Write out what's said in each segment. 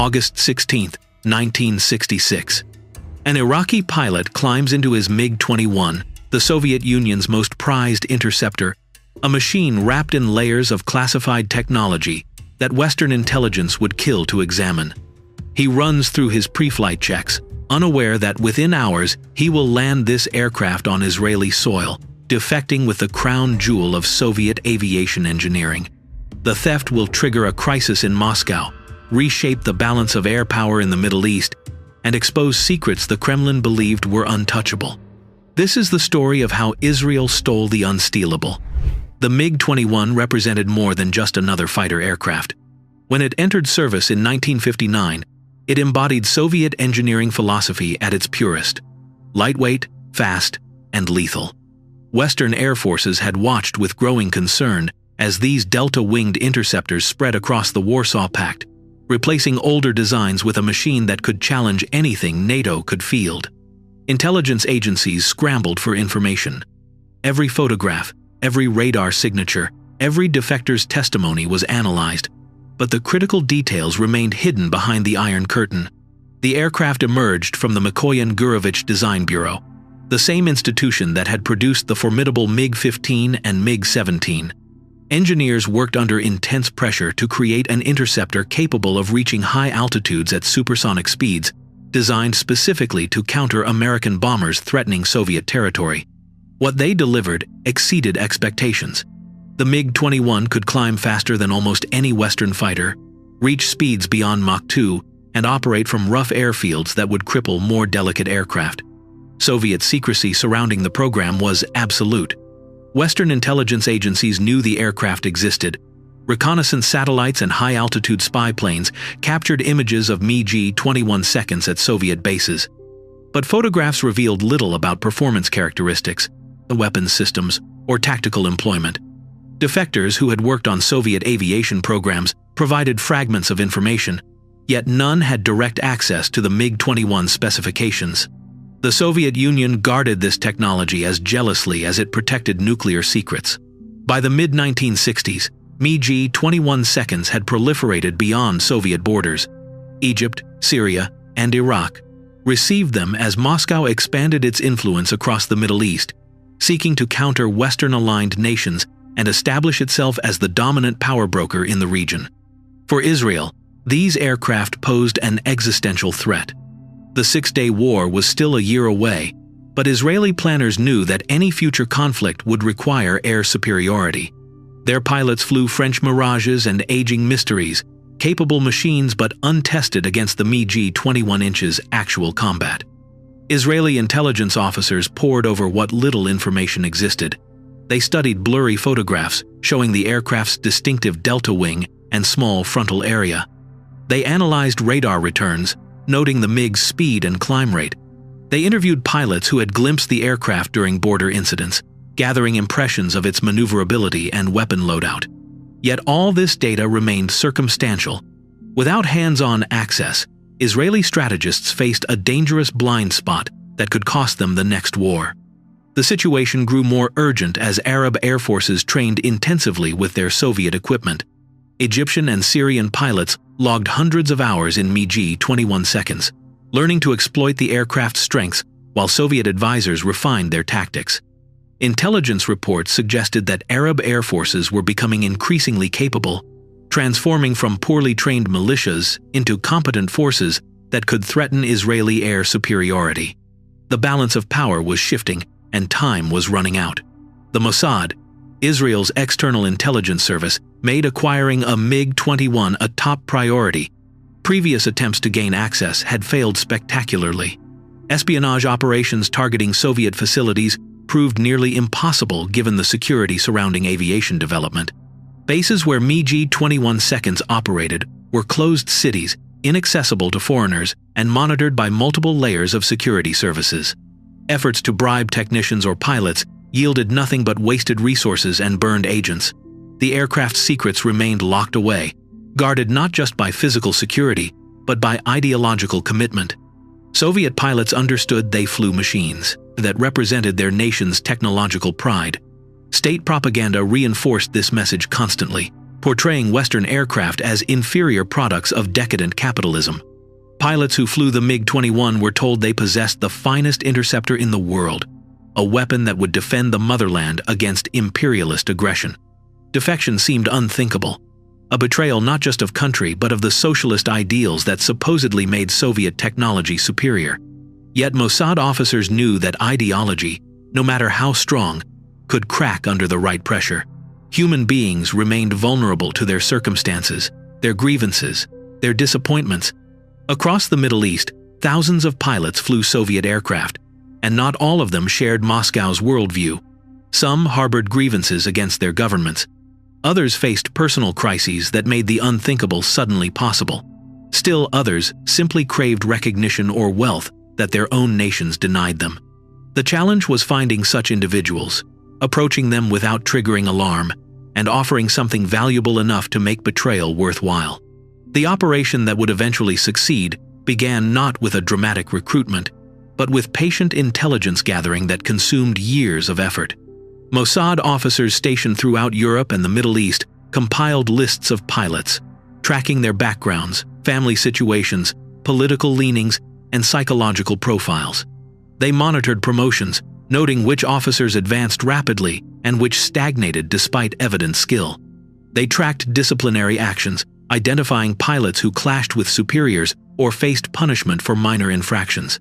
August 16, 1966. An Iraqi pilot climbs into his MiG-21, the Soviet Union's most prized interceptor, a machine wrapped in layers of classified technology that Western intelligence would kill to examine. He runs through his pre-flight checks, unaware that within hours he will land this aircraft on Israeli soil, defecting with the crown jewel of Soviet aviation engineering. The theft will trigger a crisis in Moscow, reshape the balance of air power in the Middle East, and expose secrets the Kremlin believed were untouchable. This is the story of how Israel stole the unstealable. The MiG-21 represented more than just another fighter aircraft. When it entered service in 1959, it embodied Soviet engineering philosophy at its purest: lightweight, fast, and lethal. Western air forces had watched with growing concern as these delta-winged interceptors spread across the Warsaw Pact, replacing older designs with a machine that could challenge anything NATO could field. Intelligence agencies scrambled for information. Every photograph, every radar signature, every defector's testimony was analyzed, but the critical details remained hidden behind the Iron Curtain. The aircraft emerged from the Mikoyan-Gurevich Design Bureau, the same institution that had produced the formidable MiG-15 and MiG-17. Engineers worked under intense pressure to create an interceptor capable of reaching high altitudes at supersonic speeds, designed specifically to counter American bombers threatening Soviet territory. What they delivered exceeded expectations. The MiG-21 could climb faster than almost any Western fighter, reach speeds beyond Mach 2, and operate from rough airfields that would cripple more delicate aircraft. Soviet secrecy surrounding the program was absolute. Western intelligence agencies knew the aircraft existed. Reconnaissance satellites and high-altitude spy planes captured images of MiG-21 seconds at Soviet bases. But photographs revealed little about performance characteristics, the weapons systems, or tactical employment. Defectors who had worked on Soviet aviation programs provided fragments of information, yet none had direct access to the MiG-21 specifications. The Soviet Union guarded this technology as jealously as it protected nuclear secrets. By the mid-1960s, MiG-21 seconds had proliferated beyond Soviet borders. Egypt, Syria, and Iraq received them as Moscow expanded its influence across the Middle East, seeking to counter Western-aligned nations and establish itself as the dominant power broker in the region. For Israel, these aircraft posed an existential threat. The Six-Day War was still a year away, but Israeli planners knew that any future conflict would require air superiority. Their pilots flew French Mirages and aging Mysteries, capable machines but untested against the MiG-21's actual combat. Israeli intelligence officers pored over what little information existed. They studied blurry photographs showing the aircraft's distinctive delta wing and small frontal area. They analyzed radar returns, noting the MiG's speed and climb rate. They interviewed pilots who had glimpsed the aircraft during border incidents, gathering impressions of its maneuverability and weapon loadout. Yet all this data remained circumstantial. Without hands-on access, Israeli strategists faced a dangerous blind spot that could cost them the next war. The situation grew more urgent as Arab air forces trained intensively with their Soviet equipment. Egyptian and Syrian pilots logged hundreds of hours in MiG-21 seconds, learning to exploit the aircraft's strengths while Soviet advisors refined their tactics. Intelligence reports suggested that Arab air forces were becoming increasingly capable, transforming from poorly trained militias into competent forces that could threaten Israeli air superiority. The balance of power was shifting, and time was running out. The Mossad, Israel's external intelligence service, made acquiring a MiG-21 a top priority. Previous attempts to gain access had failed spectacularly. Espionage operations targeting Soviet facilities proved nearly impossible given the security surrounding aviation development. Bases where MiG-21 seconds operated were closed cities, inaccessible to foreigners, and monitored by multiple layers of security services. Efforts to bribe technicians or pilots yielded nothing but wasted resources and burned agents. The aircraft's secrets remained locked away, guarded not just by physical security, but by ideological commitment. Soviet pilots understood they flew machines that represented their nation's technological pride. State propaganda reinforced this message constantly. portraying Western aircraft as inferior products of decadent capitalism. Pilots who flew the MiG-21 were told they possessed the finest interceptor in the world, a weapon that would defend the motherland against imperialist aggression. Defection seemed unthinkable, a betrayal not just of country but of the socialist ideals that supposedly made Soviet technology superior. Yet Mossad officers knew that ideology, no matter how strong, could crack under the right pressure. Human beings remained vulnerable to their circumstances, their grievances, their disappointments. Across the Middle East, thousands of pilots flew Soviet aircraft, and not all of them shared Moscow's worldview. Some harbored grievances against their governments. Others faced personal crises that made the unthinkable suddenly possible. Still others simply craved recognition or wealth that their own nations denied them. The challenge was finding such individuals, approaching them without triggering alarm, and offering something valuable enough to make betrayal worthwhile. The operation that would eventually succeed began not with a dramatic recruitment, but with patient intelligence gathering that consumed years of effort. Mossad officers stationed throughout Europe and the Middle East compiled lists of pilots, tracking their backgrounds, family situations, political leanings, and psychological profiles. They monitored promotions, noting which officers advanced rapidly and which stagnated despite evident skill. They tracked disciplinary actions, identifying pilots who clashed with superiors or faced punishment for minor infractions.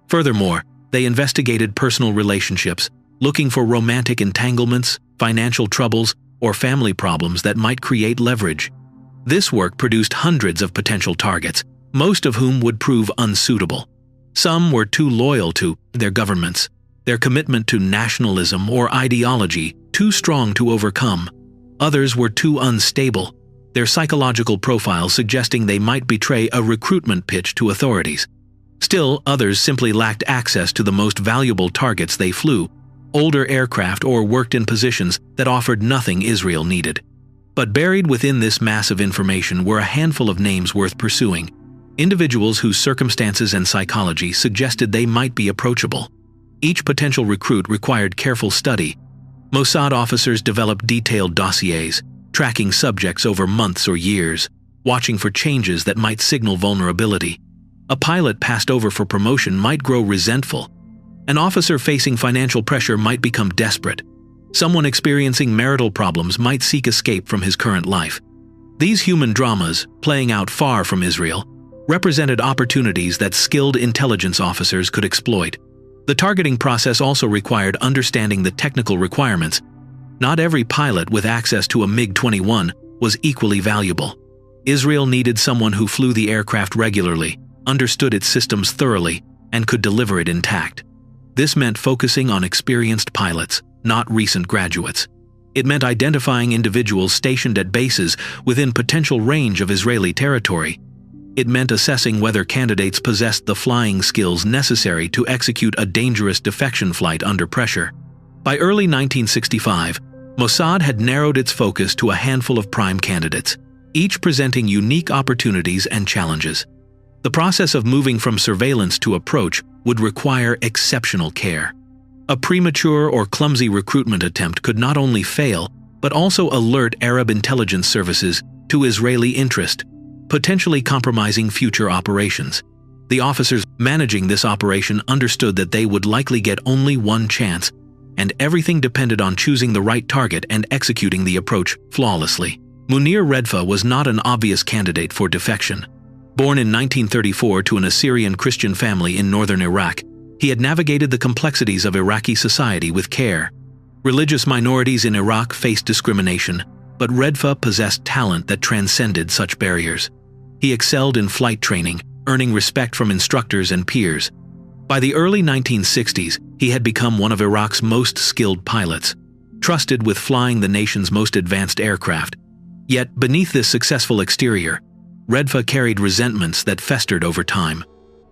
Furthermore, they investigated personal relationships, looking for romantic entanglements, financial troubles, or family problems that might create leverage. This work produced hundreds of potential targets, most of whom would prove unsuitable. Some were too loyal to their governments, their commitment to nationalism or ideology too strong to overcome. Others were too unstable, their psychological profiles suggesting they might betray a recruitment pitch to authorities. Still, others simply lacked access to the most valuable targets they flew, older aircraft, or worked in positions that offered nothing Israel needed. But buried within this mass of information were a handful of names worth pursuing, individuals whose circumstances and psychology suggested they might be approachable. Each potential recruit required careful study. Mossad officers developed detailed dossiers, tracking subjects over months or years, watching for changes that might signal vulnerability. A pilot passed over for promotion might grow resentful. An officer facing financial pressure might become desperate. Someone experiencing marital problems might seek escape from his current life. These human dramas, playing out far from Israel, represented opportunities that skilled intelligence officers could exploit. The targeting process also required understanding the technical requirements. Not every pilot with access to a MiG-21 was equally valuable. Israel needed someone who flew the aircraft regularly, understood its systems thoroughly, and could deliver it intact. This meant focusing on experienced pilots, not recent graduates. It meant identifying individuals stationed at bases within potential range of Israeli territory. It meant assessing whether candidates possessed the flying skills necessary to execute a dangerous defection flight under pressure. By early 1965, Mossad had narrowed its focus to a handful of prime candidates, each presenting unique opportunities and challenges. The process of moving from surveillance to approach would require exceptional care. A premature or clumsy recruitment attempt could not only fail, but also alert Arab intelligence services to Israeli interest, potentially compromising future operations. The officers managing this operation understood that they would likely get only one chance, and everything depended on choosing the right target and executing the approach flawlessly. Munir Redfa was not an obvious candidate for defection. Born in 1934 to an Assyrian Christian family in northern Iraq, he had navigated the complexities of Iraqi society with care. Religious minorities in Iraq faced discrimination, but Redfa possessed talent that transcended such barriers. He excelled in flight training, earning respect from instructors and peers. By the early 1960s, he had become one of Iraq's most skilled pilots, trusted with flying the nation's most advanced aircraft. Yet, beneath this successful exterior, Redfa carried resentments that festered over time.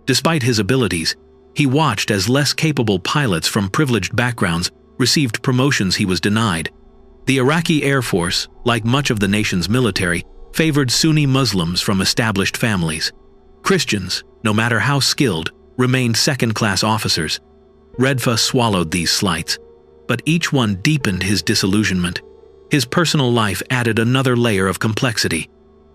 Despite his abilities, he watched as less capable pilots from privileged backgrounds received promotions he was denied. The Iraqi Air Force, like much of the nation's military, favored Sunni Muslims from established families. Christians, no matter how skilled, remained second-class officers. Redfa swallowed these slights, but each one deepened his disillusionment. His personal life added another layer of complexity.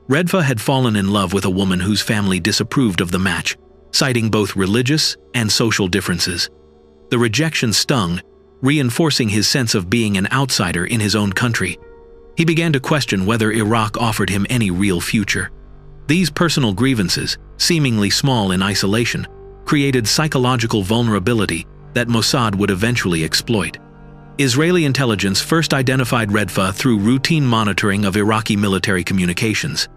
Redfa had fallen in love with a woman whose family disapproved of the match, citing both religious and social differences. The rejection stung, reinforcing his sense of being an outsider in his own country. He began to question whether Iraq offered him any real future. These personal grievances, seemingly small in isolation, created psychological vulnerability that Mossad would eventually exploit. Israeli intelligence first identified Redfa through routine monitoring of Iraqi military communications.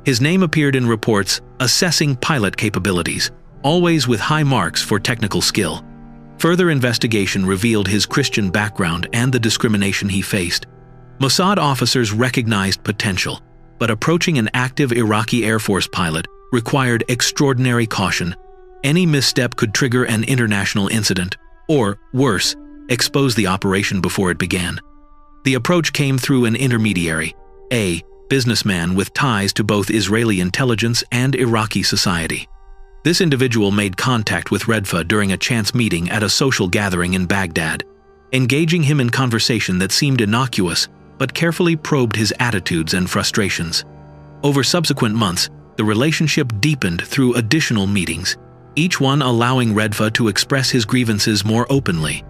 His name appeared in reports assessing pilot capabilities, always with high marks for technical skill. Further investigation revealed his Christian background and the discrimination he faced. Mossad officers recognized potential, but approaching an active Iraqi Air Force pilot required extraordinary caution. Any misstep could trigger an international incident, or, worse, expose the operation before it began. The approach came through an intermediary, a businessman with ties to both Israeli intelligence and Iraqi society. This individual made contact with Redfa during a chance meeting at a social gathering in Baghdad, engaging him in conversation that seemed innocuous but carefully probed his attitudes and frustrations. Over subsequent months, the relationship deepened through additional meetings, each one allowing Redfa to express his grievances more openly.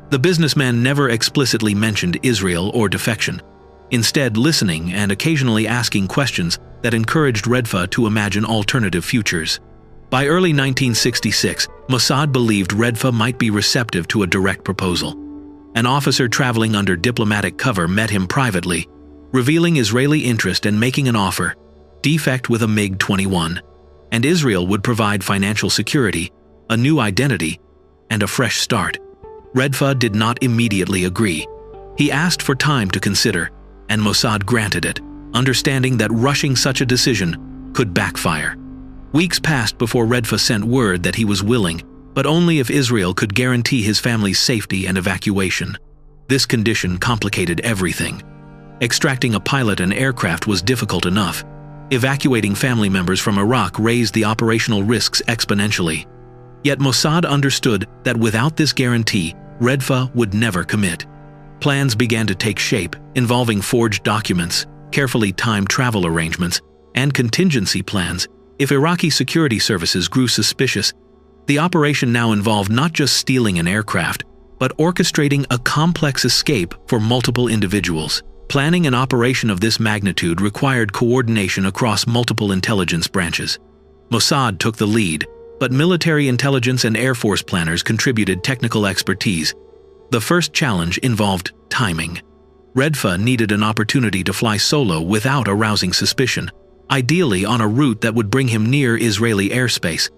The businessman never explicitly mentioned Israel or defection, instead listening and occasionally asking questions that encouraged Redfa to imagine alternative futures. By early 1966, Mossad believed Redfa might be receptive to a direct proposal. An officer traveling under diplomatic cover met him privately, revealing Israeli interest and making an offer: defect with a MiG-21, and Israel would provide financial security, a new identity, and a fresh start. Redfa did not immediately agree. He asked for time to consider, and Mossad granted it, understanding that rushing such a decision could backfire. Weeks passed before Redfa sent word that he was willing, but only if Israel could guarantee his family's safety and evacuation. This condition complicated everything. Extracting a pilot and aircraft was difficult enough. Evacuating family members from Iraq raised the operational risks exponentially. Yet Mossad understood that without this guarantee, Redfa would never commit. Plans began to take shape, involving forged documents, carefully timed travel arrangements, and contingency plans if Iraqi security services grew suspicious. The operation now involved not just stealing an aircraft, but orchestrating a complex escape for multiple individuals. Planning an operation of this magnitude required coordination across multiple intelligence branches. Mossad took the lead, but military intelligence and Air Force planners contributed technical expertise. The first challenge involved timing. Redfa needed an opportunity to fly solo without arousing suspicion, ideally on a route that would bring him near Israeli airspace.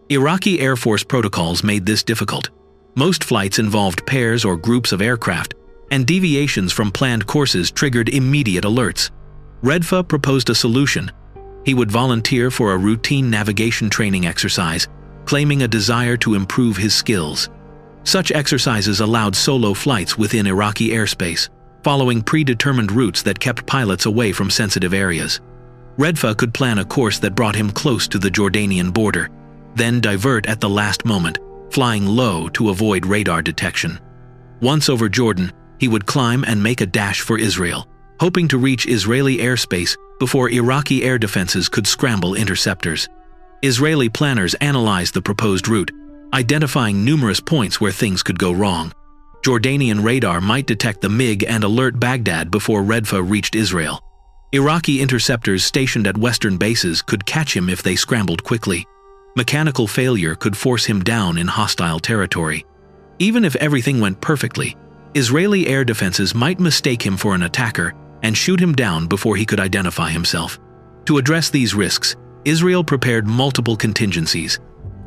Iraqi Air Force protocols made this difficult. Most flights involved pairs or groups of aircraft, and deviations from planned courses triggered immediate alerts. Redfa proposed a solution. He would volunteer for a routine navigation training exercise, claiming a desire to improve his skills. Such exercises allowed solo flights within Iraqi airspace, following predetermined routes that kept pilots away from sensitive areas. Redfa could plan a course that brought him close to the Jordanian border, then divert at the last moment, flying low to avoid radar detection. Once over Jordan, he would climb and make a dash for Israel, hoping to reach Israeli airspace before Iraqi air defenses could scramble interceptors. Israeli planners analyzed the proposed route, identifying numerous points where things could go wrong. Jordanian radar might detect the MiG and alert Baghdad before Redfa reached Israel. Iraqi interceptors stationed at western bases could catch him if they scrambled quickly. Mechanical failure could force him down in hostile territory. Even if everything went perfectly, Israeli air defenses might mistake him for an attacker and shoot him down before he could identify himself. To address these risks, Israel prepared multiple contingencies.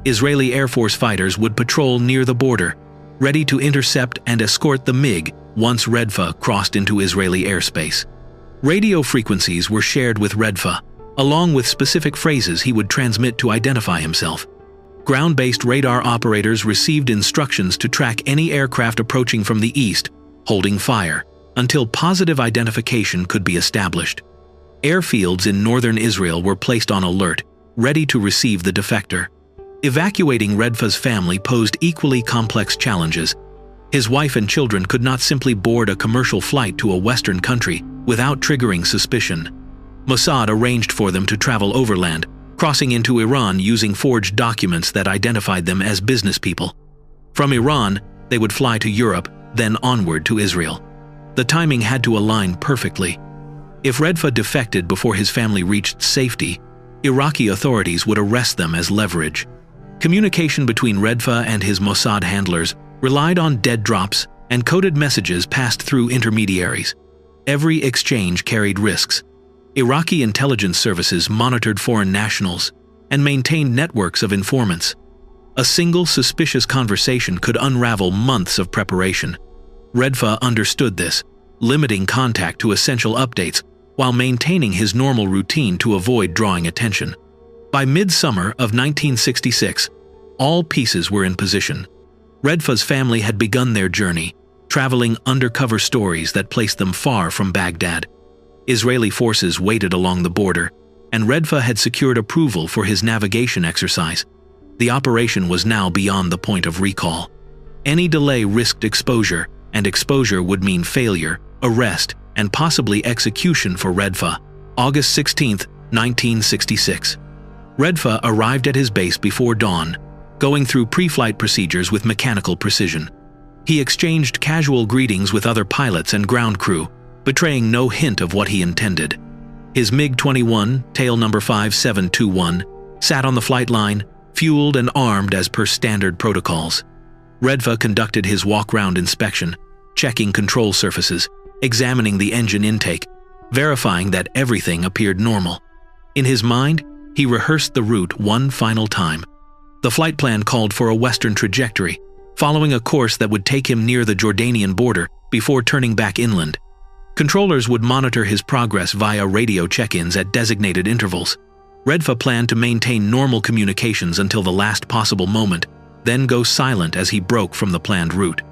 Israeli Air Force fighters would patrol near the border, ready to intercept and escort the MiG once Redfa crossed into Israeli airspace. Radio frequencies were shared with Redfa, along with specific phrases he would transmit to identify himself. Ground-based radar operators received instructions to track any aircraft approaching from the east, holding fire, until positive identification could be established. Airfields in northern Israel were placed on alert, ready to receive the defector. Evacuating Redfa's family posed equally complex challenges. His wife and children could not simply board a commercial flight to a Western country without triggering suspicion. Mossad arranged for them to travel overland, crossing into Iran using forged documents that identified them as business people. From Iran, they would fly to Europe, then onward to Israel. The timing had to align perfectly. If Redfa defected before his family reached safety, Iraqi authorities would arrest them as leverage. Communication between Redfa and his Mossad handlers relied on dead drops and coded messages passed through intermediaries. Every exchange carried risks. Iraqi intelligence services monitored foreign nationals and maintained networks of informants. A single suspicious conversation could unravel months of preparation. Redfa understood this, limiting contact to essential updates while maintaining his normal routine to avoid drawing attention. By midsummer of 1966, all pieces were in position. Redfa's family had begun their journey, traveling undercover stories that placed them far from Baghdad. Israeli forces waited along the border, and Redfa had secured approval for his navigation exercise. The operation was now beyond the point of recall. Any delay risked exposure, and exposure would mean failure, arrest, and possibly execution for Redfa. August 16, 1966. Redfa arrived at his base before dawn, going through pre-flight procedures with mechanical precision. He exchanged casual greetings with other pilots and ground crew, betraying no hint of what he intended. His MiG-21, tail number 5721, sat on the flight line, fueled and armed as per standard protocols. Redfa conducted his walk-round inspection, checking control surfaces, examining the engine intake, verifying that everything appeared normal. In his mind, he rehearsed the route one final time. The flight plan called for a western trajectory, following a course that would take him near the Jordanian border before turning back inland. Controllers would monitor his progress via radio check-ins at designated intervals. Redfa planned to maintain normal communications until the last possible moment, then go silent as he broke from the planned route.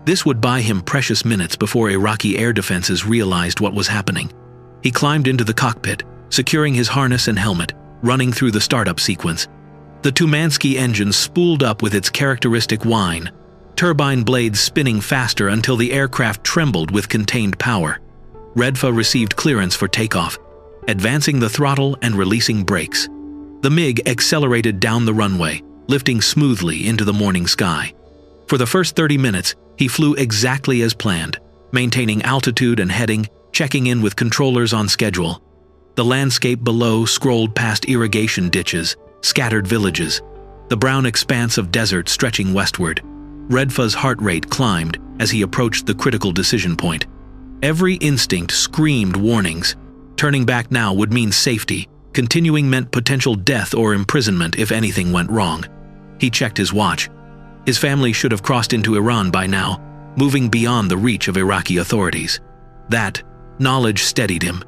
This would buy him precious minutes before Iraqi air defenses realized what was happening. He climbed into the cockpit, securing his harness and helmet, running through the startup sequence. The Tumansky engine spooled up with its characteristic whine, turbine blades spinning faster until the aircraft trembled with contained power. Redfa received clearance for takeoff, advancing the throttle and releasing brakes. The MiG accelerated down the runway, lifting smoothly into the morning sky. For the first 30 minutes, he flew exactly as planned, maintaining altitude and heading, checking in with controllers on schedule. The landscape below scrolled past irrigation ditches, scattered villages, the brown expanse of desert stretching westward. Redfa's heart rate climbed as he approached the critical decision point. Every instinct screamed warnings. Turning back now would mean safety. Continuing meant potential death or imprisonment if anything went wrong. He checked his watch. His family should have crossed into Iran by now, moving beyond the reach of Iraqi authorities. That knowledge steadied him.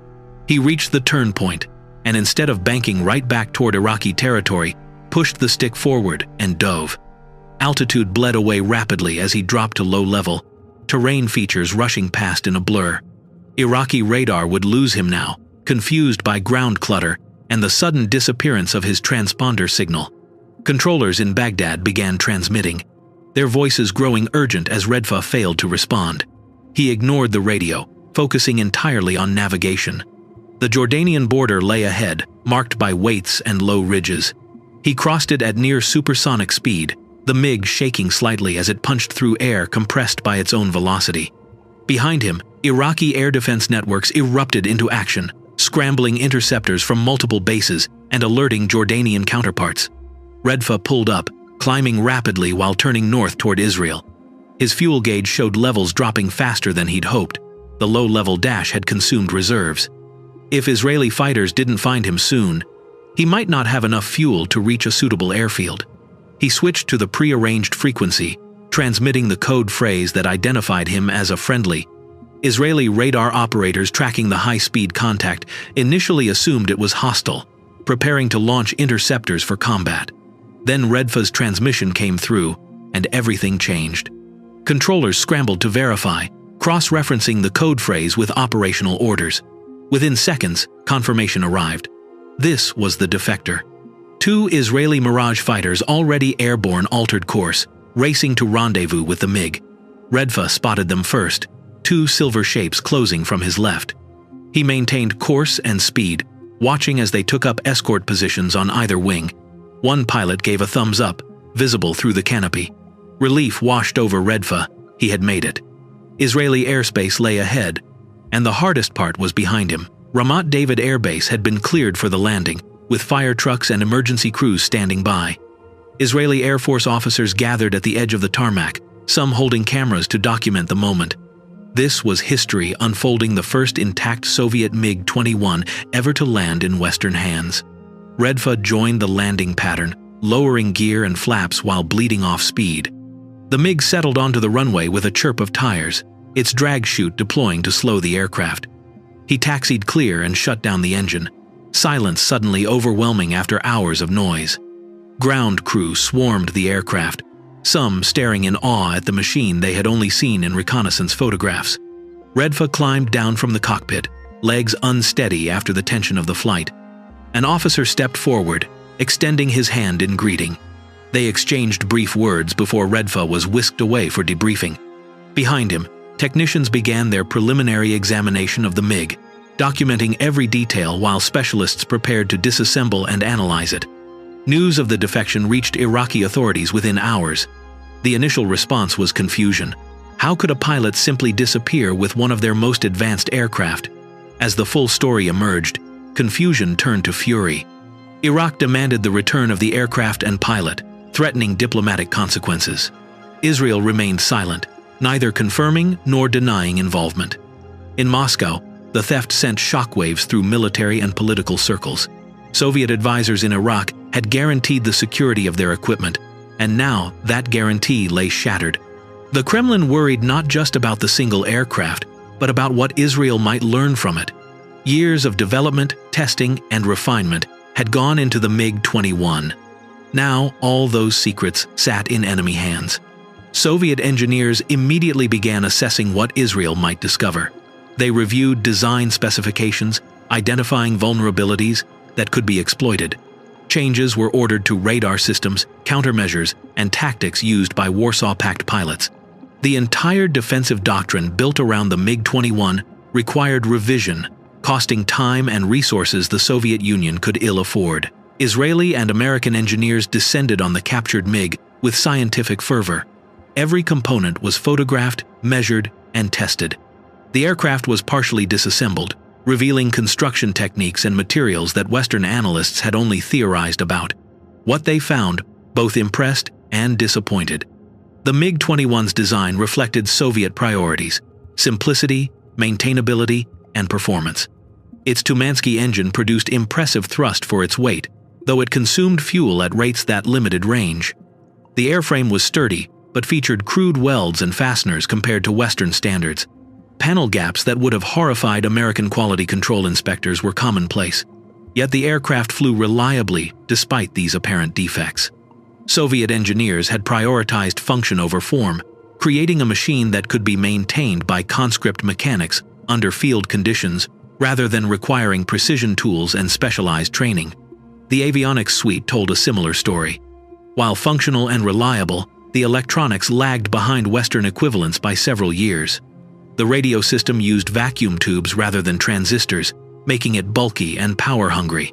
He reached the turn point, and instead of banking right back toward Iraqi territory, pushed the stick forward and dove. Altitude bled away rapidly as he dropped to low level, terrain features rushing past in a blur. Iraqi radar would lose him now, confused by ground clutter and the sudden disappearance of his transponder signal. Controllers in Baghdad began transmitting, their voices growing urgent as Redfa failed to respond. He ignored the radio, focusing entirely on navigation. The Jordanian border lay ahead, marked by weights and low ridges. He crossed it at near supersonic speed, the MiG shaking slightly as it punched through air compressed by its own velocity. Behind him, Iraqi air defense networks erupted into action, scrambling interceptors from multiple bases and alerting Jordanian counterparts. Redfa pulled up, climbing rapidly while turning north toward Israel. His fuel gauge showed levels dropping faster than he'd hoped. The low-level dash had consumed reserves. If Israeli fighters didn't find him soon, he might not have enough fuel to reach a suitable airfield. He switched to the pre-arranged frequency, transmitting the code phrase that identified him as a friendly. Israeli radar operators tracking the high-speed contact initially assumed it was hostile, preparing to launch interceptors for combat. Then Redfa's transmission came through, and everything changed. Controllers scrambled to verify, cross-referencing the code phrase with operational orders. Within seconds, confirmation arrived. This was the defector. 2 Israeli Mirage fighters already airborne altered course, racing to rendezvous with the MiG. Redfa spotted them first, 2 silver shapes closing from his left. He maintained course and speed, watching as they took up escort positions on either wing. One pilot gave a thumbs up, visible through the canopy. Relief washed over Redfa. He had made it. Israeli airspace lay ahead, and the hardest part was behind him. Ramat David Air Base had been cleared for the landing, with fire trucks and emergency crews standing by. Israeli Air Force officers gathered at the edge of the tarmac, some holding cameras to document the moment. This was history unfolding, the first intact Soviet MiG-21 ever to land in Western hands. Redfa joined the landing pattern, lowering gear and flaps while bleeding off speed. The MiG settled onto the runway with a chirp of tires, its drag chute deploying to slow the aircraft. He taxied clear and shut down the engine, silence suddenly overwhelming after hours of noise. Ground crew swarmed the aircraft, some staring in awe at the machine they had only seen in reconnaissance photographs. Redfa climbed down from the cockpit, legs unsteady after the tension of the flight. An officer stepped forward, extending his hand in greeting. They exchanged brief words before Redfa was whisked away for debriefing. Behind him, technicians began their preliminary examination of the MiG, documenting every detail while specialists prepared to disassemble and analyze it. News of the defection reached Iraqi authorities within hours. The initial response was confusion. How could a pilot simply disappear with one of their most advanced aircraft? As the full story emerged, confusion turned to fury. Iraq demanded the return of the aircraft and pilot, threatening diplomatic consequences. Israel remained silent, neither confirming nor denying involvement. In Moscow, the theft sent shockwaves through military and political circles. Soviet advisors in Iraq had guaranteed the security of their equipment, and now that guarantee lay shattered. The Kremlin worried not just about the single aircraft, but about what Israel might learn from it. Years of development, testing, and refinement had gone into the MiG-21. Now all those secrets sat in enemy hands. Soviet engineers immediately began assessing what Israel might discover. They reviewed design specifications, identifying vulnerabilities that could be exploited. Changes were ordered to radar systems, countermeasures, and tactics used by Warsaw Pact pilots. The entire defensive doctrine built around the MiG-21 required revision, costing time and resources the Soviet Union could ill afford. Israeli and American engineers descended on the captured MiG with scientific fervor. Every component was photographed, measured, and tested. The aircraft was partially disassembled, revealing construction techniques and materials that Western analysts had only theorized about. What they found both impressed and disappointed. The MiG-21's design reflected Soviet priorities: simplicity, maintainability, and performance. Its Tumansky engine produced impressive thrust for its weight, though it consumed fuel at rates that limited range. The airframe was sturdy, but featured crude welds and fasteners compared to Western standards. Panel gaps that would have horrified American quality control inspectors were commonplace. Yet the aircraft flew reliably despite these apparent defects. Soviet engineers had prioritized function over form, creating a machine that could be maintained by conscript mechanics under field conditions rather than requiring precision tools and specialized training. The avionics suite told a similar story. While functional and reliable, the electronics lagged behind Western equivalents by several years. The radio system used vacuum tubes rather than transistors, making it bulky and power-hungry.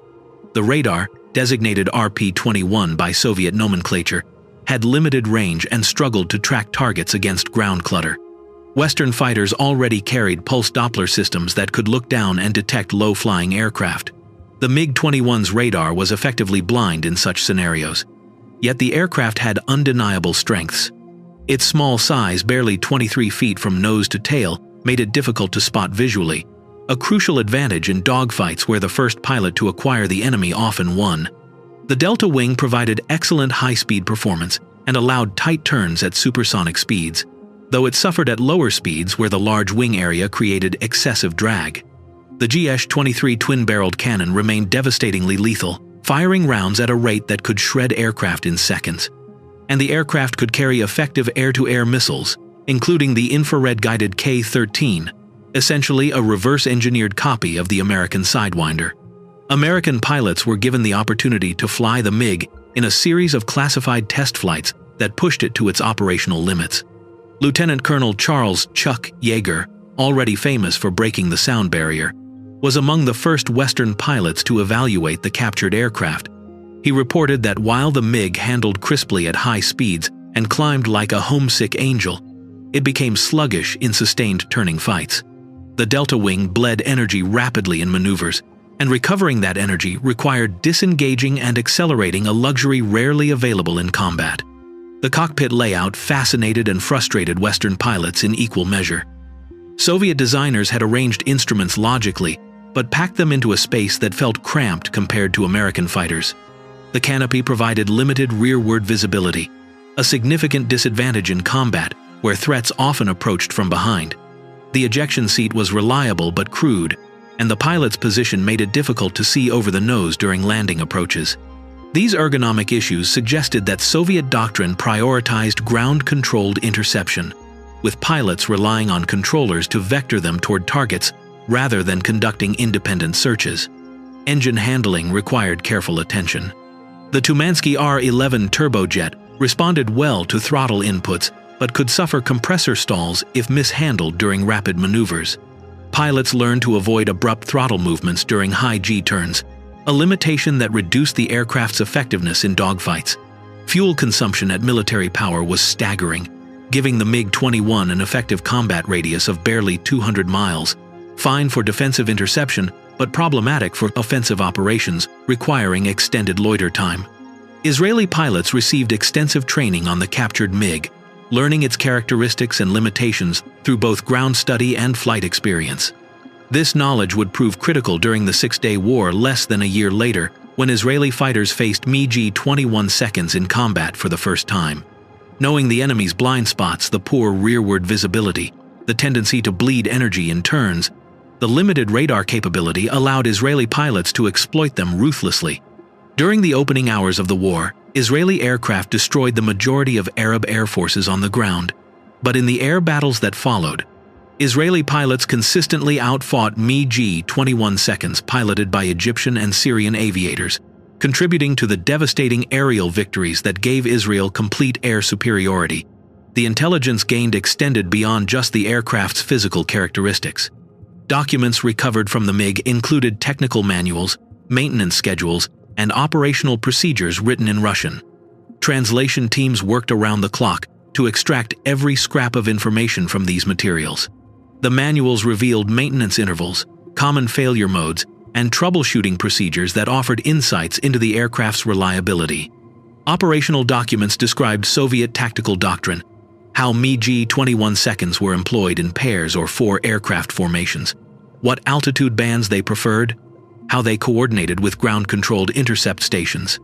The radar, designated RP-21 by Soviet nomenclature, had limited range and struggled to track targets against ground clutter. Western fighters already carried pulse Doppler systems that could look down and detect low-flying aircraft. The MiG-21's radar was effectively blind in such scenarios. Yet the aircraft had undeniable strengths. Its small size, barely 23 feet from nose to tail, made it difficult to spot visually, a crucial advantage in dogfights where the first pilot to acquire the enemy often won. The Delta wing provided excellent high-speed performance and allowed tight turns at supersonic speeds, though it suffered at lower speeds where the large wing area created excessive drag. The GS-23 twin-barreled cannon remained devastatingly lethal, firing rounds at a rate that could shred aircraft in seconds. And the aircraft could carry effective air-to-air missiles, including the infrared-guided K-13, essentially a reverse-engineered copy of the American Sidewinder. American pilots were given the opportunity to fly the MiG in a series of classified test flights that pushed it to its operational limits. Lieutenant Colonel Charles "Chuck" Yeager, already famous for breaking the sound barrier, was among the first Western pilots to evaluate the captured aircraft. He reported that while the MiG handled crisply at high speeds and climbed like a homesick angel, it became sluggish in sustained turning fights. The Delta Wing bled energy rapidly in maneuvers, and recovering that energy required disengaging and accelerating, a luxury rarely available in combat. The cockpit layout fascinated and frustrated Western pilots in equal measure. Soviet designers had arranged instruments logically, but packed them into a space that felt cramped compared to American fighters. The canopy provided limited rearward visibility, a significant disadvantage in combat, where threats often approached from behind. The ejection seat was reliable but crude, and the pilot's position made it difficult to see over the nose during landing approaches. These ergonomic issues suggested that Soviet doctrine prioritized ground-controlled interception, with pilots relying on controllers to vector them toward targets rather than conducting independent searches. Engine handling required careful attention. The Tumansky R-11 turbojet responded well to throttle inputs, but could suffer compressor stalls if mishandled during rapid maneuvers. Pilots learned to avoid abrupt throttle movements during high G-turns, a limitation that reduced the aircraft's effectiveness in dogfights. Fuel consumption at military power was staggering, giving the MiG-21 an effective combat radius of barely 200 miles, fine for defensive interception but problematic for offensive operations requiring extended loiter time. Israeli pilots received extensive training on the captured MiG, learning its characteristics and limitations through both ground study and flight experience. This knowledge would prove critical during the Six-Day War less than a year later, when Israeli fighters faced MiG-21 seconds in combat for the first time. Knowing the enemy's blind spots, the poor rearward visibility, the tendency to bleed energy in turns, the limited radar capability allowed Israeli pilots to exploit them ruthlessly. During the opening hours of the war, Israeli aircraft destroyed the majority of Arab air forces on the ground. But in the air battles that followed, Israeli pilots consistently outfought MiG-21 seconds piloted by Egyptian and Syrian aviators, contributing to the devastating aerial victories that gave Israel complete air superiority. The intelligence gained extended beyond just the aircraft's physical characteristics. Documents recovered from the MiG included technical manuals, maintenance schedules, and operational procedures written in Russian. Translation teams worked around the clock to extract every scrap of information from these materials. The manuals revealed maintenance intervals, common failure modes, and troubleshooting procedures that offered insights into the aircraft's reliability. Operational documents described Soviet tactical doctrine, how MiG-21 seconds were employed in pairs or four aircraft formations, what altitude bands they preferred, how they coordinated with ground-controlled intercept stations.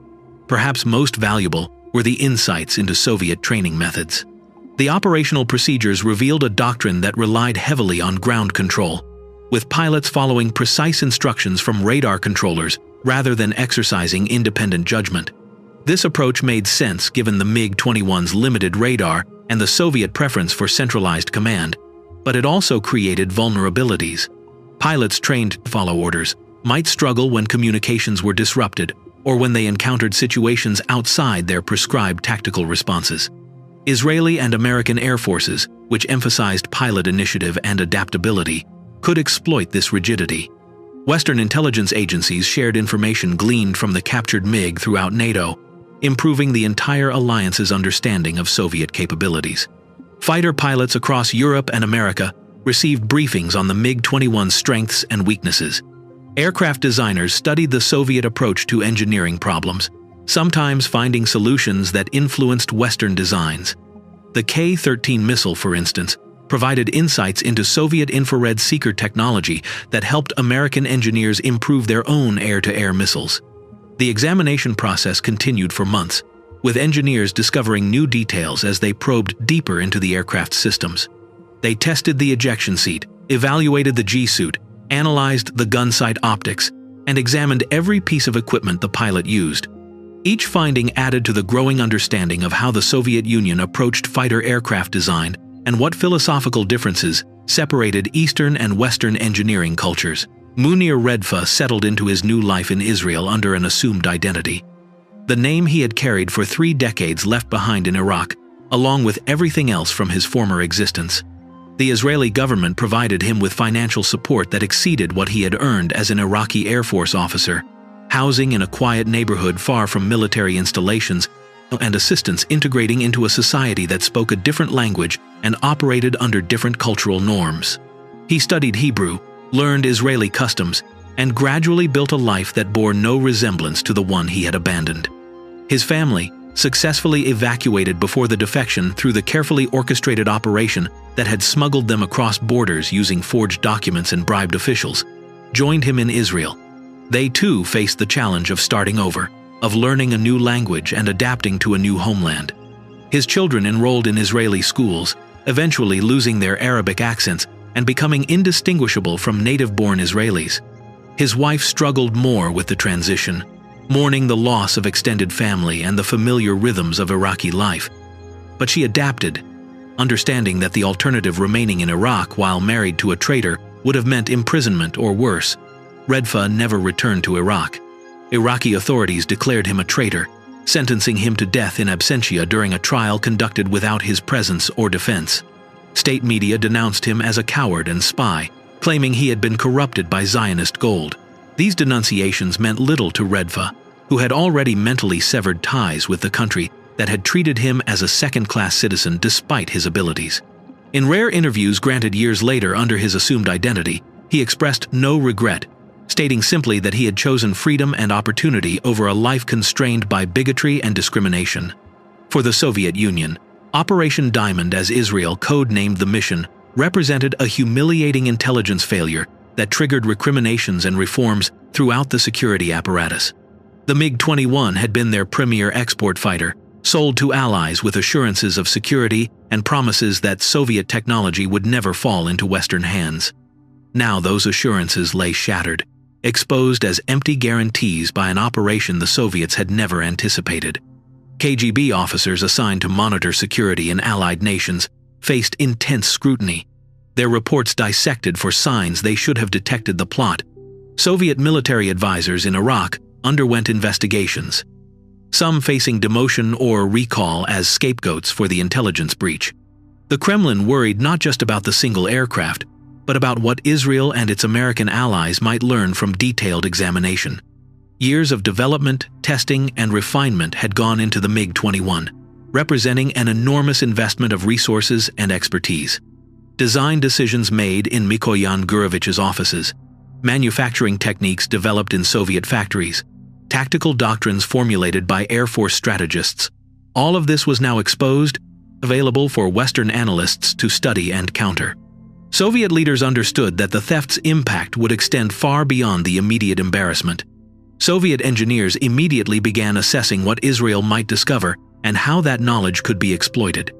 Perhaps most valuable were the insights into Soviet training methods. The operational procedures revealed a doctrine that relied heavily on ground control, with pilots following precise instructions from radar controllers rather than exercising independent judgment. This approach made sense given the MiG-21's limited radar and the Soviet preference for centralized command, but it also created vulnerabilities. Pilots trained to follow orders might struggle when communications were disrupted or when they encountered situations outside their prescribed tactical responses. Israeli and American air forces, which emphasized pilot initiative and adaptability, could exploit this rigidity. Western intelligence agencies shared information gleaned from the captured MiG throughout NATO, improving the entire alliance's understanding of Soviet capabilities. Fighter pilots across Europe and America received briefings on the MiG-21's strengths and weaknesses. Aircraft designers studied the Soviet approach to engineering problems, sometimes finding solutions that influenced Western designs. The K-13 missile, for instance, provided insights into Soviet infrared seeker technology that helped American engineers improve their own air-to-air missiles. The examination process continued for months, with engineers discovering new details as they probed deeper into the aircraft's systems. They tested the ejection seat, evaluated the G-suit, analyzed the gun sight optics, and examined every piece of equipment the pilot used. Each finding added to the growing understanding of how the Soviet Union approached fighter aircraft design and what philosophical differences separated Eastern and Western engineering cultures. Munir Redfa settled into his new life in Israel under an assumed identity. The name he had carried for 3 decades left behind in Iraq, along with everything else from his former existence. The Israeli government provided him with financial support that exceeded what he had earned as an Iraqi Air Force officer, housing in a quiet neighborhood far from military installations, and assistance integrating into a society that spoke a different language and operated under different cultural norms. He studied Hebrew, learned Israeli customs, and gradually built a life that bore no resemblance to the one he had abandoned. His family, successfully evacuated before the defection through the carefully orchestrated operation that had smuggled them across borders using forged documents and bribed officials, joined him in Israel. They too faced the challenge of starting over, of learning a new language and adapting to a new homeland. His children enrolled in Israeli schools, eventually losing their Arabic accents and becoming indistinguishable from native-born Israelis. His wife struggled more with the transition, mourning the loss of extended family and the familiar rhythms of Iraqi life. But she adapted, understanding that the alternative remaining in Iraq while married to a traitor would have meant imprisonment or worse. Redfa never returned to Iraq. Iraqi authorities declared him a traitor, sentencing him to death in absentia during a trial conducted without his presence or defense. State media denounced him as a coward and spy, claiming he had been corrupted by Zionist gold. These denunciations meant little to Redfa, who had already mentally severed ties with the country that had treated him as a second-class citizen despite his abilities. In rare interviews granted years later under his assumed identity, he expressed no regret, stating simply that he had chosen freedom and opportunity over a life constrained by bigotry and discrimination. For the Soviet Union, Operation Diamond, as Israel code-named the mission, represented a humiliating intelligence failure that triggered recriminations and reforms throughout the security apparatus. The MiG-21 had been their premier export fighter, sold to allies with assurances of security and promises that Soviet technology would never fall into Western hands. Now those assurances lay shattered, exposed as empty guarantees by an operation the Soviets had never anticipated. KGB officers assigned to monitor security in allied nations faced intense scrutiny, their reports dissected for signs they should have detected the plot. Soviet military advisors in Iraq underwent investigations, some facing demotion or recall as scapegoats for the intelligence breach. The Kremlin worried not just about the single aircraft, but about what Israel and its American allies might learn from detailed examination. Years of development, testing, and refinement had gone into the MiG-21, representing an enormous investment of resources and expertise. Design decisions made in Mikoyan Gurovich's offices, manufacturing techniques developed in Soviet factories, tactical doctrines formulated by Air Force strategists. All of this was now exposed, available for Western analysts to study and counter. Soviet leaders understood that the theft's impact would extend far beyond the immediate embarrassment. Soviet engineers immediately began assessing what Israel might discover and how that knowledge could be exploited.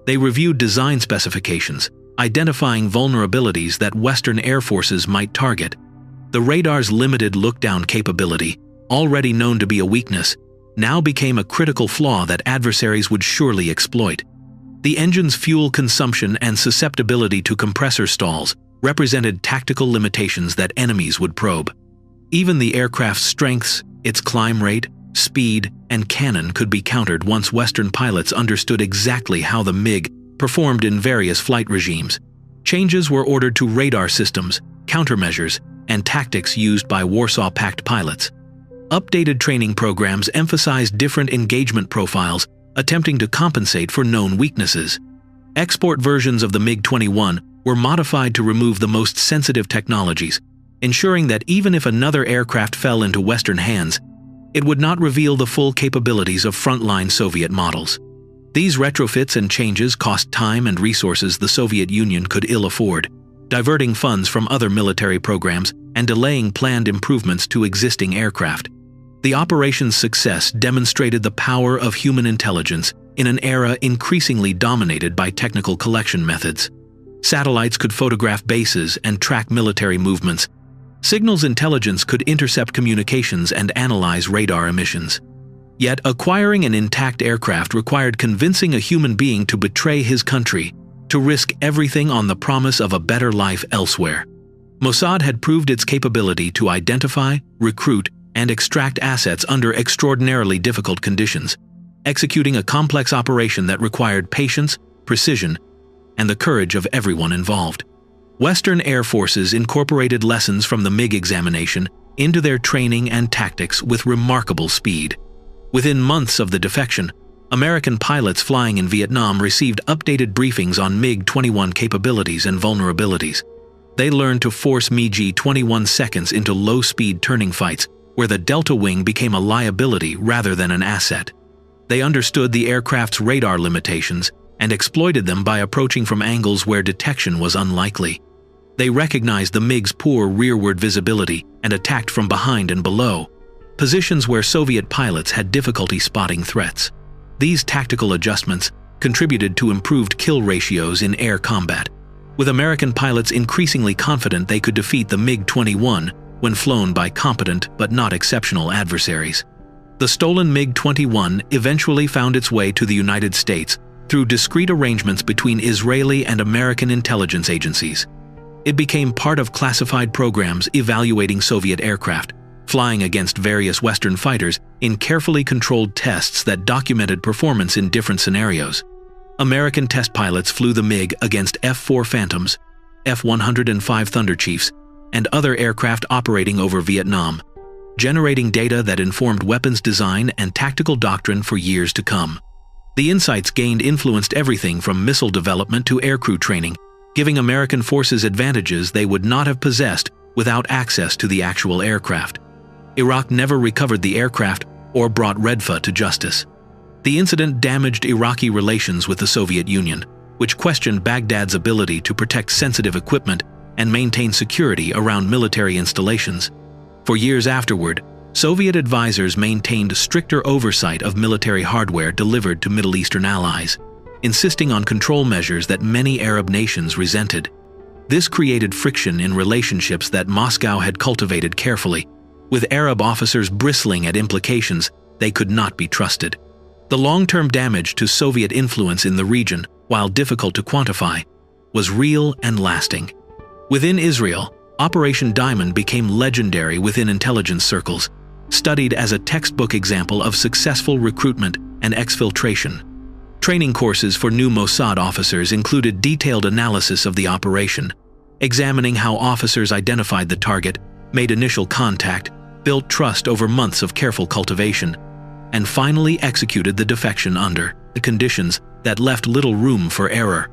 They reviewed design specifications, identifying vulnerabilities that Western air forces might target. The radar's limited look-down capability, already known to be a weakness, now became a critical flaw that adversaries would surely exploit. The engine's fuel consumption and susceptibility to compressor stalls represented tactical limitations that enemies would probe. Even the aircraft's strengths, its climb rate, speed, and cannon could be countered once Western pilots understood exactly how the MiG performed in various flight regimes. Changes were ordered to radar systems, countermeasures, and tactics used by Warsaw Pact pilots. Updated training programs emphasized different engagement profiles, attempting to compensate for known weaknesses. Export versions of the MiG-21 were modified to remove the most sensitive technologies, ensuring that even if another aircraft fell into Western hands, it would not reveal the full capabilities of frontline Soviet models. These retrofits and changes cost time and resources the Soviet Union could ill afford, diverting funds from other military programs and delaying planned improvements to existing aircraft. The operation's success demonstrated the power of human intelligence in an era increasingly dominated by technical collection methods. Satellites could photograph bases and track military movements. Signals intelligence could intercept communications and analyze radar emissions. Yet acquiring an intact aircraft required convincing a human being to betray his country, to risk everything on the promise of a better life elsewhere. Mossad had proved its capability to identify, recruit, and extract assets under extraordinarily difficult conditions, executing a complex operation that required patience, precision, and the courage of everyone involved. Western air forces incorporated lessons from the MiG examination into their training and tactics with remarkable speed. Within months of the defection, American pilots flying in Vietnam received updated briefings on MiG-21 capabilities and vulnerabilities. They learned to force MiG-21 seconds into low-speed turning fights, where the delta wing became a liability rather than an asset. They understood the aircraft's radar limitations and exploited them by approaching from angles where detection was unlikely. They recognized the MiG's poor rearward visibility and attacked from behind and below, positions where Soviet pilots had difficulty spotting threats. These tactical adjustments contributed to improved kill ratios in air combat, with American pilots increasingly confident they could defeat the MiG-21 when flown by competent but not exceptional adversaries. The stolen MiG-21 eventually found its way to the United States through discreet arrangements between Israeli and American intelligence agencies. It became part of classified programs evaluating Soviet aircraft, flying against various Western fighters in carefully controlled tests that documented performance in different scenarios. American test pilots flew the MiG against F-4 Phantoms, F-105 Thunderchiefs, and other aircraft operating over Vietnam, generating data that informed weapons design and tactical doctrine for years to come. The insights gained influenced everything from missile development to aircrew training, giving American forces advantages they would not have possessed without access to the actual aircraft. Iraq never recovered the aircraft or brought Redfa to justice. The incident damaged Iraqi relations with the Soviet Union, which questioned Baghdad's ability to protect sensitive equipment and maintain security around military installations. For years afterward, Soviet advisors maintained stricter oversight of military hardware delivered to Middle Eastern allies, insisting on control measures that many Arab nations resented. This created friction in relationships that Moscow had cultivated carefully, with Arab officers bristling at implications they could not be trusted. The long-term damage to Soviet influence in the region, while difficult to quantify, was real and lasting. Within Israel, Operation Diamond became legendary within intelligence circles, studied as a textbook example of successful recruitment and exfiltration. Training courses for new Mossad officers included detailed analysis of the operation, examining how officers identified the target, made initial contact, built trust over months of careful cultivation, and finally executed the defection under the conditions that left little room for error.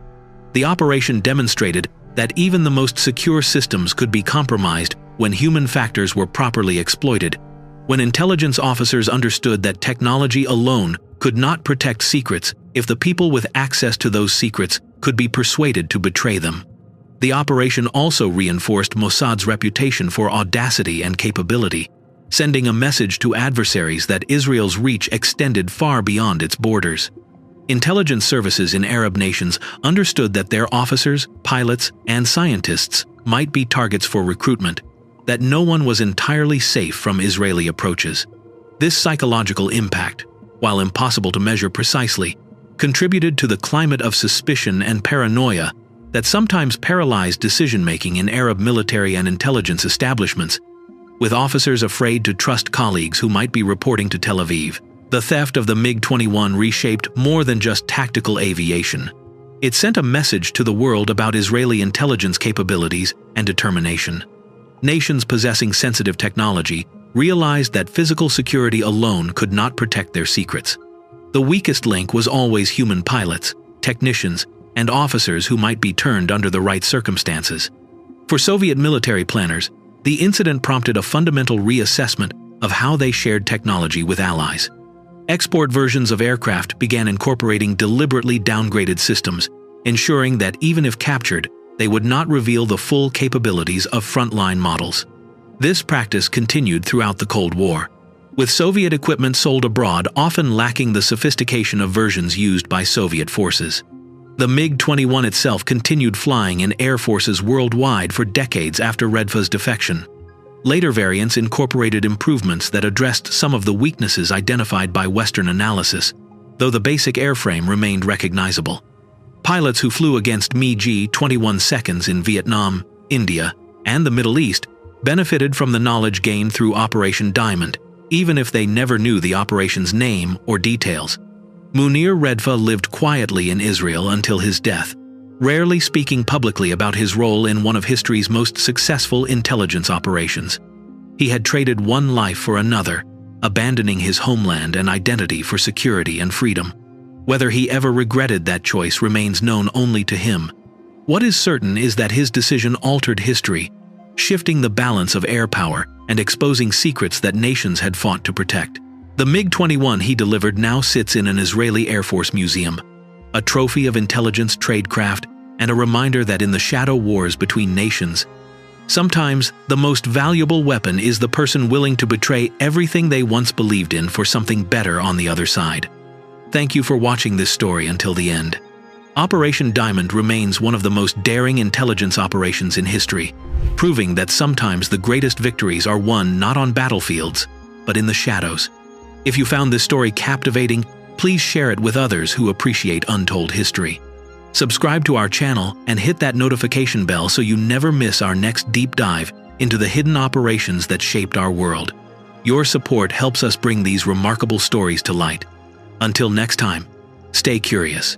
The operation demonstrated that even the most secure systems could be compromised when human factors were properly exploited, when intelligence officers understood that technology alone could not protect secrets if the people with access to those secrets could be persuaded to betray them. The operation also reinforced Mossad's reputation for audacity and capability, sending a message to adversaries that Israel's reach extended far beyond its borders. Intelligence services in Arab nations understood that their officers, pilots, and scientists might be targets for recruitment, that no one was entirely safe from Israeli approaches. This psychological impact, while impossible to measure precisely, contributed to the climate of suspicion and paranoia that sometimes paralyzed decision-making in Arab military and intelligence establishments, with officers afraid to trust colleagues who might be reporting to Tel Aviv. The theft of the MiG-21 reshaped more than just tactical aviation. It sent a message to the world about Israeli intelligence capabilities and determination. Nations possessing sensitive technology realized that physical security alone could not protect their secrets. The weakest link was always human pilots, technicians, and officers who might be turned under the right circumstances. For Soviet military planners, the incident prompted a fundamental reassessment of how they shared technology with allies. Export versions of aircraft began incorporating deliberately downgraded systems, ensuring that even if captured, they would not reveal the full capabilities of frontline models. This practice continued throughout the Cold War, with Soviet equipment sold abroad often lacking the sophistication of versions used by Soviet forces. The MiG-21 itself continued flying in air forces worldwide for decades after Redfa's defection. Later variants incorporated improvements that addressed some of the weaknesses identified by Western analysis, though the basic airframe remained recognizable. Pilots who flew against MiG-21 seconds in Vietnam, India, and the Middle East benefited from the knowledge gained through Operation Diamond, even if they never knew the operation's name or details. Munir Redfa lived quietly in Israel until his death, rarely speaking publicly about his role in one of history's most successful intelligence operations. He had traded one life for another, abandoning his homeland and identity for security and freedom. Whether he ever regretted that choice remains known only to him. What is certain is that his decision altered history, shifting the balance of air power and exposing secrets that nations had fought to protect. The MiG-21 he delivered now sits in an Israeli Air Force museum, a trophy of intelligence tradecraft and a reminder that in the shadow wars between nations, sometimes the most valuable weapon is the person willing to betray everything they once believed in for something better on the other side. Thank you for watching this story until the end. Operation Diamond remains one of the most daring intelligence operations in history, proving that sometimes the greatest victories are won not on battlefields, but in the shadows. If you found this story captivating, please share it with others who appreciate untold history. Subscribe to our channel and hit that notification bell so you never miss our next deep dive into the hidden operations that shaped our world. Your support helps us bring these remarkable stories to light. Until next time, stay curious.